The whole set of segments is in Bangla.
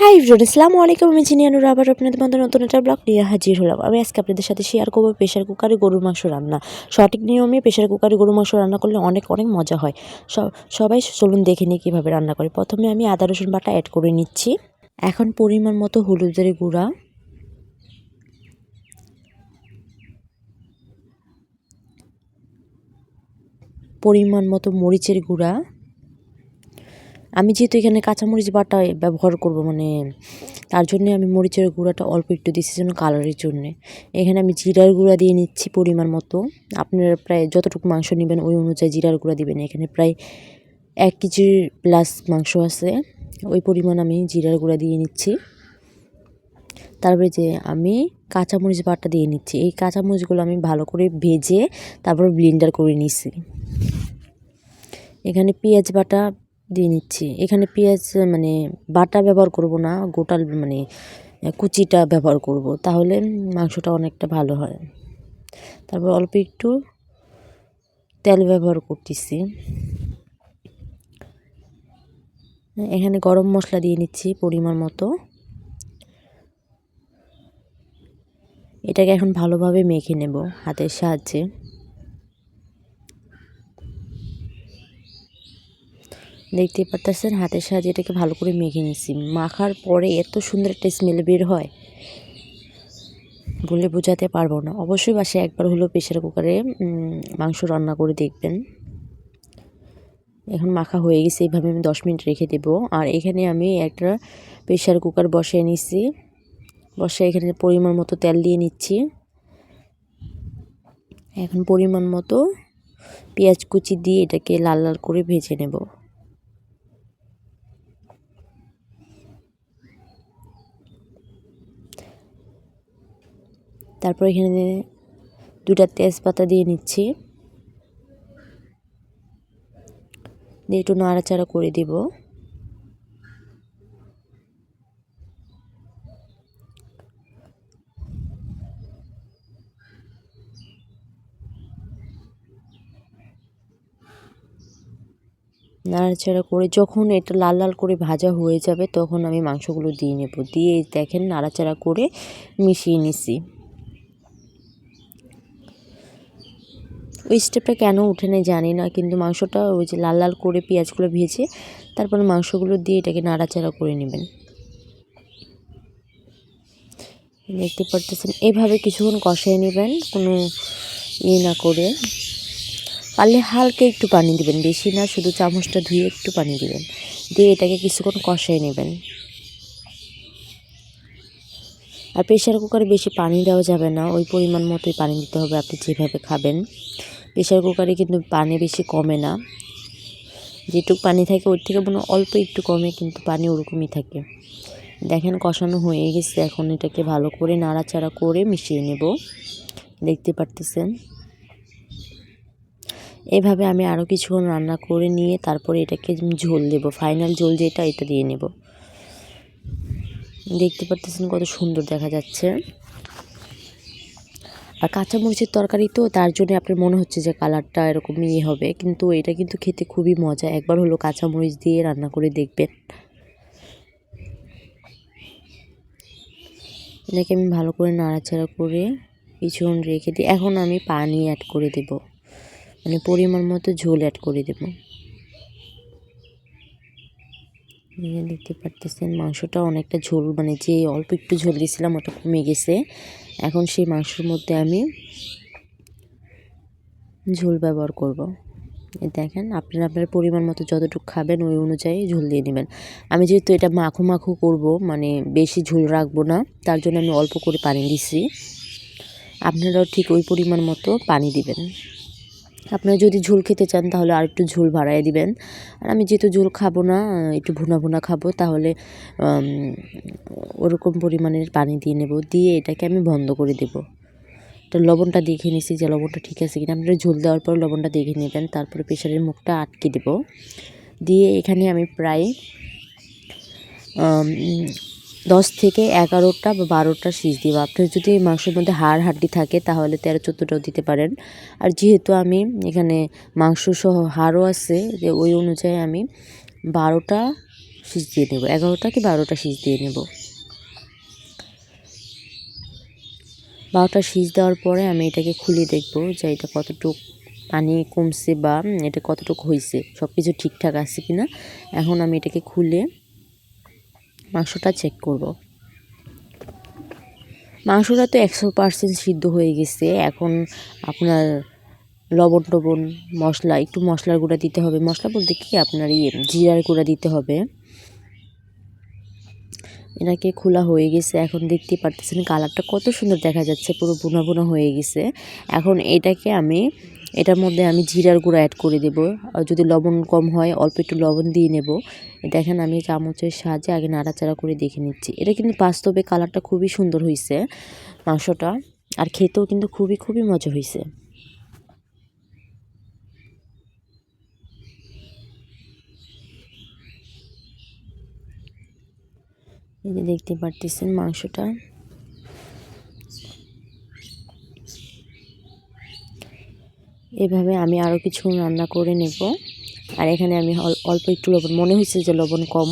হাই এভরিওয়ান, আসসালামু আলাইকুম। আমি জিনিয়ানুর আবার আপনাদের মধ্যে নতুন একটা ব্লগ নিয়ে হাজির হলাম। আমি আজকে আপনাদের সাথে শেয়ার করবো প্রেশার কুকারে গরুর মাংস রান্না। সঠিক নিয়মে প্রেশার কুকারে গরুর মাংস রান্না করলে অনেক অনেক মজা হয়। সবাই চলুন দেখে নিই কীভাবে রান্না করে। প্রথমে আমি আদা রসুন বাটা অ্যাড করে নিচ্ছি। এখন পরিমাণ মতো হলুদের গুঁড়া, পরিমাণ মতো মরিচের গুঁড়া। আমি যেহেতু এখানে কাঁচামরিচ বাটা ব্যবহার করব, তার জন্য আমি মরিচের গুঁড়াটা অল্প একটু দিচ্ছি যেন কালারের জন্যে। এখানে আমি জিরার গুঁড়া দিয়ে নিচ্ছি পরিমাণ মতো। আপনারা প্রায় যতটুকু মাংস নেবেন ওই অনুযায়ী জিরার গুঁড়া দিবেন। এখানে প্রায় 1 কেজি প্লাস মাংস আছে, ওই পরিমাণ আমি জিরার গুঁড়া দিয়ে নিচ্ছি। তারপরে যে আমি কাঁচামরিচ বাটা দিয়ে নিচ্ছি। এই কাঁচামরিচগুলো আমি ভালো করে ভেজে তারপর ব্লেন্ডার করে নিচ্ছি। এখানে পেঁয়াজ বাটা দিয়ে নিচ্ছি। এখানে পেঁয়াজ বাটা ব্যবহার করব না, গোটাল কুচিটা ব্যবহার করব, তাহলে মাংসটা অনেকটা ভালো হয়। তারপর অল্প একটু তেল ব্যবহার করতেছি। এখানে গরম মশলা দিয়ে নিচ্ছি পরিমাণ মতো। এটাকে এখন ভালোভাবে মেখে নেব হাতের সাহায্যে। দেখতে পারতেছেন হাতের সাহায্যে এটাকে ভালো করে মেখে নিচ্ছি। মাখার পরে এত সুন্দর একটা স্মেল বের হয়, বলে বোঝাতে পারবো না। অবশ্যই বাসায় একবার হলেও প্রেশার কুকারে মাংস রান্না করে দেখবেন। এখন মাখা হয়ে গেছে, এইভাবে আমি 10 মিনিট রেখে দেব। আর এখানে আমি একটা প্রেশার কুকার বসিয়ে নিচ্ছি। এখানে পরিমাণ মতো তেল দিয়ে নিচ্ছি। এখন পরিমাণ মতো পেঁয়াজ কুচি দিয়ে এটাকে লাল লাল করে ভেজে নেব। তারপর এখানে 2টা তেজপাতা দিয়ে নিচ্ছি, দিয়ে একটু নাড়াচাড়া করে দেব। নাড়াচাড়া করে যখন এটা লাল লাল করে ভাজা হয়ে যাবে তখন আমি মাংসগুলো দিয়ে নেব। দিয়ে দেখেন নাড়াচাড়া করে মিশিয়ে নিছি। ওই স্টেপটা কেন উঠে নেই জানি না, কিন্তু মাংসটা ওই যে লাল লাল করে পেঁয়াজগুলো ভেজে তারপরে মাংসগুলো দিয়ে এটাকে নাড়াচাড়া করে নেবেন। দেখতে পারতেছেন এভাবে কিছুক্ষণ কষিয়ে নেবেন, কোনো না করে। পারলে হালকা একটু পানি দিবেন, বেশি না, শুধু চামচটা ধুয়ে একটু পানি দিবেন। দিয়ে এটাকে কিছুক্ষণ কষিয়ে নেবেন। আর প্রেশার কুকারে বেশি পানি দেওয়া যাবে না, ওই পরিমাণ মতোই পানি দিতে হবে আপনি যেভাবে খাবেন। প্রেশার কুকারে কিন্তু পানি বেশি কমে না, যেটুকু পানি থাকে ওর থেকে অল্প একটু কমে, কিন্তু পানি ওরকমই থাকে। দেখেন কষানো হয়ে গেছে, এখন এটাকে ভালো করে নাড়াচাড়া করে মিশিয়ে নেব। দেখতে পারতেছেন এভাবে আমি আরও কিছুক্ষণ রান্না করে নিয়ে তারপরে এটাকে ঝোল দেব। ফাইনাল ঝোল যেটা, এটা দিয়ে নেব। দেখতে পারতেছেন কত সুন্দর দেখা যাচ্ছে। আর কাঁচামরিচের তরকারি তো, তার জন্য আপনার মনে হচ্ছে যে কালারটা এরকম হবে, কিন্তু এটা কিন্তু খেতে খুবই মজা। একবার হলো কাঁচামরিচ দিয়ে রান্না করে দেখবেন। এটাকে আমি ভালো করে নাড়াচাড়া করে কিছুক্ষণ রেখে দিই। এখন আমি পানি অ্যাড করে দেব, পরিমাণ মতো ঝোল অ্যাড করে দেব। দেখতে পারতেছেন মাংসটা অনেকটা ঝোল, যে অল্প একটু ঝোল দিয়েছিলাম ওটা কমে গেছে। এখন সেই মাংসের মধ্যে আমি ঝোল ব্যবহার করব। দেখেন আপনার পরিমাণ মতো যতটুকু খাবেন ওই অনুযায়ী ঝোল দিয়ে নেবেন। আমি যেহেতু এটা মাখো মাখো করব, বেশি ঝোল রাখবো না, তার জন্য আমি অল্প করে পানি দিছি। আপনারাও ঠিক ওই পরিমাণ মতো পানি দিবেন। আপনারা যদি ঝোল খেতে চান তাহলে আর একটু ঝোল বাড়ায় দিবেন। আর আমি যেহেতু ঝোল খাবো না, একটু ভুনা ভুনা খাবো, তাহলে ওরকম পরিমাণের পানি দিয়ে নেব। দিয়ে এটাকে আমি বন্ধ করে দেব। তো লবণটা দেখে নিছি যে লবণটা ঠিক আছে কিনা। আপনারা ঝোল দেওয়ার পর লবণটা দেখে নেবেন। তারপরে প্রেশারের মুখটা আটকে দেব। দিয়ে এখানে আমি প্রায় 10 থেকে 11টা বা 12টা সিজ দিব। আপনার যদি মাংসের মধ্যে হাড় হাড্ডি থাকে তাহলে 13-14টাও দিতে পারেন। আর যেহেতু আমি এখানে মাংস সহ হাড়ও আছে, যে ওই অনুযায়ী আমি 12টা সিজ দিয়ে নেব, 11টা কি 12টা সিজ দিয়ে নেব। 12টা সিজ দেওয়ার পরে আমি এটাকে খুলে দেখব যে এটা কতটুক পানি কমছে বা এটা কতটুকু হয়েছে, সব কিছু ঠিকঠাক আছে কিনা। এখন আমি এটাকে খুলে মাংসটা চেক করব। মাংসটা তো 100% সিদ্ধ হয়ে গেছে। এখন আপনার লবণ টবণ মশলা, একটু মশলার গুঁড়া দিতে হবে। মশলা বলতে কি আপনার জিরার গুঁড়া দিতে হবে। এটাকে খোলা হয়ে গেছে। এখন দেখতে পারতেছেন কালারটা কত সুন্দর দেখা যাচ্ছে, পুরো বোনা বোনা হয়ে গেছে। এখন এটার মধ্যে আমি জিরার গুঁড়া অ্যাড করে দেব। যদি লবণ কম হয় অল্প একটু লবণ দিয়ে নেব। দেখেন আমি চামচের সাহায্যে আগে নাড়াচাড়া করে দেখে নিচ্ছি। এটা কিন্তু বাস্তবে কালারটা খুবই সুন্দর হয়েছে মাংসটা, আর খেতেও কিন্তু খুবই খুবই মজা হয়েছে। এই যে দেখতে পারতেছেন মাংসটা। এভাবে আমি আরও কিছু রান্না করে নেব। আর এখানে আমি অল্প একটু লবণ, মনে হয়েছে যে লবণ কম,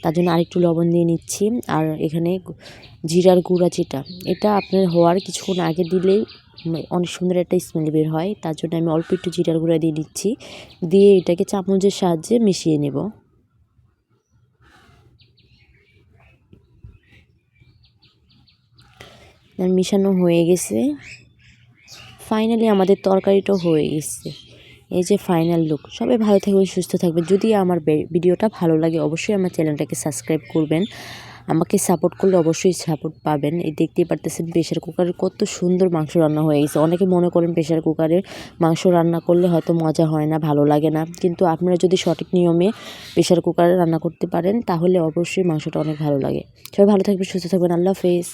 তার জন্য আরেকটু লবণ দিয়ে নিচ্ছি। আর এখানে জিরার গুঁড়া যেটা, এটা আপনার হওয়ার কিছুক্ষণ আগে দিলেই অনেক সুন্দর একটা স্মেল বের হয়। তার জন্য আমি অল্প একটু জিরার গুঁড়া দিয়ে নিচ্ছি, দিয়ে এটাকে চামচের সাহায্যে মিশিয়ে নেব। মিশানো হয়ে গেছে। ফাইনালি আমাদের তরকারিটাও হয়ে গেছে। এই যে ফাইনাল লুক। সবাই ভালো থাকবেন, সুস্থ থাকবেন। যদি আমার ভিডিওটা ভালো লাগে অবশ্যই আমার চ্যানেলটাকে সাবস্ক্রাইব করবেন। আমাকে সাপোর্ট করলে অবশ্যই সাপোর্ট পাবেন। এই দেখতেই পারতেছেন প্রেশার কুকারে কত সুন্দর মাংস রান্না হয়ে গেছে। অনেকে মনে করেন প্রেশার কুকারে মাংস রান্না করলে হয়তো মজা হয় না, ভালো লাগে না, কিন্তু আপনারা যদি সঠিক নিয়মে প্রেশার কুকারে রান্না করতে পারেন তাহলে অবশ্যই মাংসটা অনেক ভালো লাগে। সবাই ভালো থাকবেন, সুস্থ থাকবেন। আল্লাহ হাফেজ।